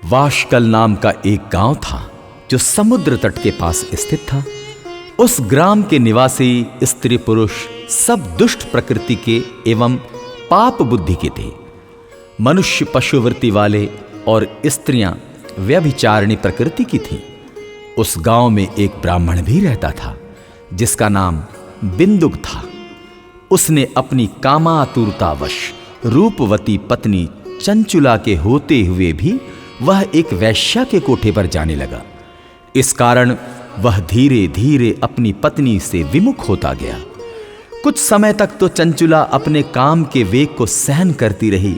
वाशकल नाम का एक गांव था जो समुद्र तट के पास स्थित था। उस ग्राम के निवासी स्त्री पुरुष सब दुष्ट प्रकृति के एवं पाप बुद्धि के थे। मनुष्य पशुवृत्ति वाले और स्त्रियां व्यभिचारिणी प्रकृति की थीं। उस गांव में एक ब्राह्मण भी रहता था जिसका नाम बिंदुक था। उसने अपनी कामातुरतावश रूपवती पत्नी चंचुला के होते हुए भी वह एक वैश्या के कोठे पर जाने लगा। इस कारण वह धीरे धीरे अपनी पत्नी से विमुख होता गया। कुछ समय तक तो चंचुला अपने काम के वेग को सहन करती रही,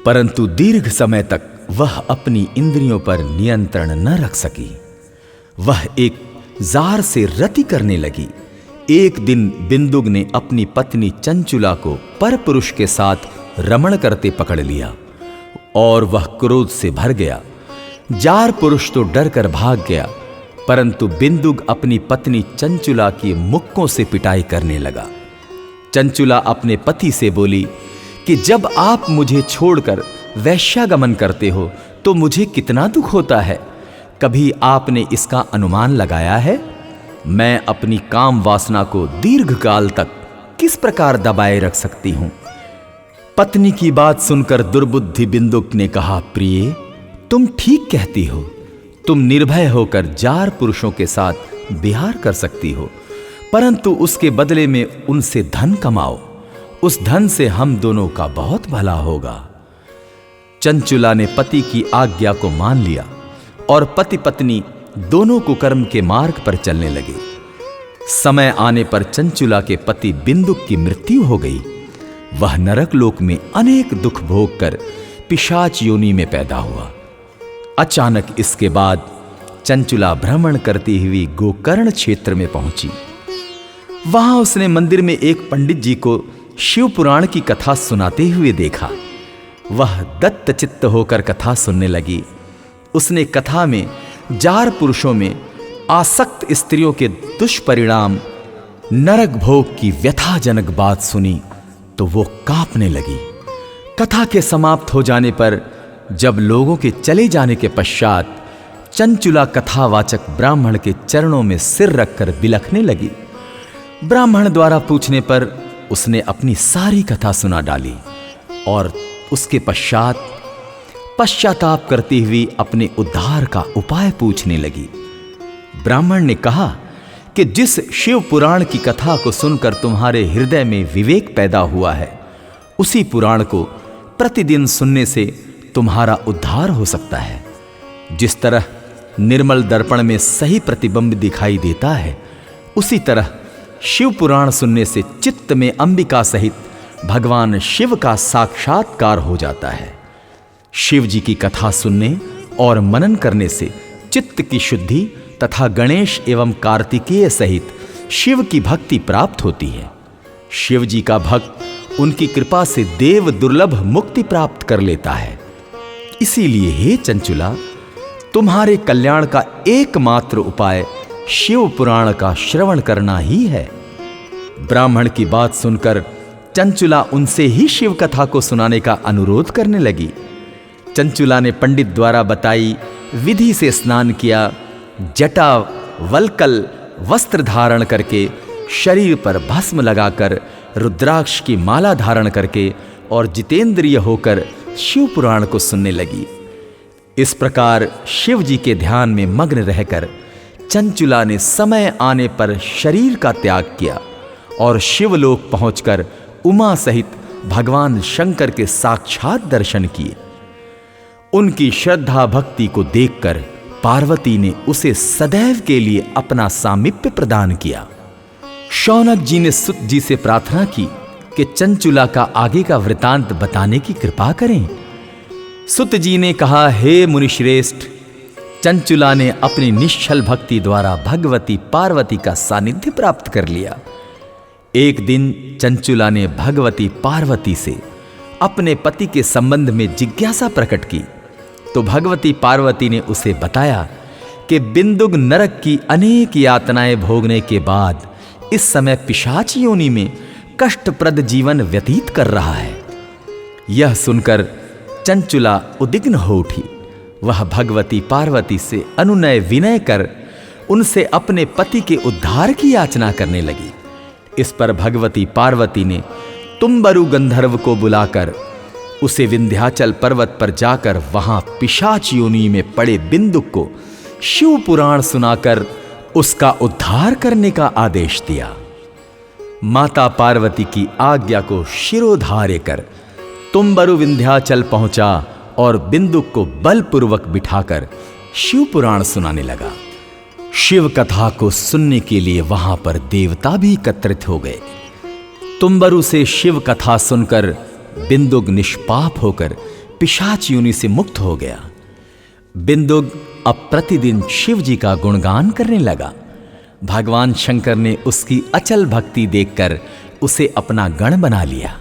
परंतु दीर्घ समय तक वह अपनी इंद्रियों पर नियंत्रण न रख सकी। वह एक जार से रति करने लगी। एक दिन बिंदुक ने अपनी पत्नी चंचुला को परपुरुष के साथ रमण करते पकड़ लिया और वह क्रोध से भर गया। जार पुरुष तो डर कर भाग गया, परंतु बिंदुक अपनी पत्नी चंचुला की मुक्कों से पिटाई करने लगा। चंचुला अपने पति से बोली कि जब आप मुझे छोड़कर वैश्यागमन करते हो तो मुझे कितना दुख होता है। कभी आपने इसका अनुमान लगाया है? मैं अपनी काम वासना को दीर्घ काल तक किस प्रकार दबाए रख सकती हूं? पत्नी की बात सुनकर दुर्बुद्धि बिंदुक ने कहा, प्रिय, तुम ठीक कहती हो। तुम निर्भय होकर जार पुरुषों के साथ विहार कर सकती हो, परंतु उसके बदले में उनसे धन कमाओ। उस धन से हम दोनों का बहुत भला होगा। चंचुला ने पति की आज्ञा को मान लिया और पति पत्नी दोनों कुकर्म के मार्ग पर चलने लगे। समय आने पर चंचुला के पति बिंदुक की मृत्यु हो गई। वह नरक लोक में अनेक दुख भोग कर पिशाच योनि में पैदा हुआ। अचानक इसके बाद चंचुला भ्रमण करती हुई गोकर्ण क्षेत्र में पहुंची। वहां उसने मंदिर में एक पंडित जी को शिव पुराण की कथा सुनाते हुए देखा। वह दत्तचित्त होकर कथा सुनने लगी। उसने कथा में जार पुरुषों में आसक्त स्त्रियों के दुष्परिणाम नरक भोग की व्यथाजनक बात सुनी तो वो कांपने लगी। कथा के समाप्त हो जाने पर जब लोगों के चले जाने के पश्चात चंचुला कथावाचक ब्राह्मण के चरणों में सिर रखकर बिलखने लगी। ब्राह्मण द्वारा पूछने पर उसने अपनी सारी कथा सुना डाली और उसके पश्चाताप करती हुई अपने उद्धार का उपाय पूछने लगी। ब्राह्मण ने कहा कि जिस शिव पुराण की कथा को सुनकर तुम्हारे हृदय में विवेक पैदा हुआ है, उसी पुराण को प्रतिदिन सुनने से तुम्हारा उद्धार हो सकता है। जिस तरह निर्मल दर्पण में सही प्रतिबिंब दिखाई देता है, उसी तरह शिव पुराण सुनने से चित्त में अंबिका सहित भगवान शिव का साक्षात्कार हो जाता है। शिव जी की कथा सुनने और मनन करने से चित्त की शुद्धि तथा गणेश एवं कार्तिकेय सहित शिव की भक्ति प्राप्त होती है। शिव जी का भक्त उनकी कृपा से देव दुर्लभ मुक्ति प्राप्त कर लेता है। इसीलिए हे चंचुला, तुम्हारे कल्याण का एकमात्र उपाय शिव पुराण का श्रवण करना ही है। ब्राह्मण की बात सुनकर चंचुला उनसे ही शिव कथा को सुनाने का अनुरोध करने लगी। चंचुला ने पंडित द्वारा बताई विधि से स्नान किया, जटा वल्कल वस्त्र धारण करके, शरीर पर भस्म लगाकर, रुद्राक्ष की माला धारण करके और जितेंद्रिय होकर शिव पुराण को सुनने लगी। इस प्रकार शिव जी के ध्यान में मग्न रहकर चंचुला ने समय आने पर शरीर का त्याग किया और शिवलोक पहुंचकर उमा सहित भगवान शंकर के साक्षात दर्शन किए। उनकी श्रद्धा भक्ति को देखकर पार्वती ने उसे सदैव के लिए अपना सामीप्य प्रदान किया। शौनक जी ने सुत जी से प्रार्थना की कि चंचुला का आगे का वृतांत बताने की कृपा करें। सुत जी ने कहा, हे मुनिश्रेष्ठ, चंचुला ने अपनी निश्चल भक्ति द्वारा भगवती पार्वती का सानिध्य प्राप्त कर लिया। एक दिन चंचुला ने भगवती पार्वती से अपने पति के संबंध में जिज्ञासा प्रकट की तो भगवती पार्वती ने उसे बताया कि बिंदुक नरक की अनेक यातनाएं भोगने के बाद इस समय पिशाच योनि में कष्टप्रद जीवन व्यतीत कर रहा है। यह सुनकर चंचुला उद्विग्न हो उठी। वह भगवती पार्वती से अनुनय विनय कर उनसे अपने पति के उद्धार की याचना करने लगी। इस पर भगवती पार्वती ने तुम्बरु गंधर्व को बुलाकर उसे विंध्याचल पर्वत पर जाकर वहां पिशाच योनि में पड़े बिंदुक को शिव पुराण सुनाकर उसका उद्धार करने का आदेश दिया। माता पार्वती की आज्ञा को शिरोधार्य कर तुम्बरु विंध्याचल पहुंचा और बिंदुक को बलपूर्वक बिठाकर शिव पुराण सुनाने लगा। शिव कथा को सुनने के लिए वहां पर देवता भी एकत्रित हो गए। तुम्बरु से शिव कथा सुनकर बिंदुक निष्पाप होकर पिशाच योनि से मुक्त हो गया। बिंदुक अब प्रतिदिन शिव जी का गुणगान करने लगा। भगवान शंकर ने उसकी अचल भक्ति देखकर उसे अपना गण बना लिया।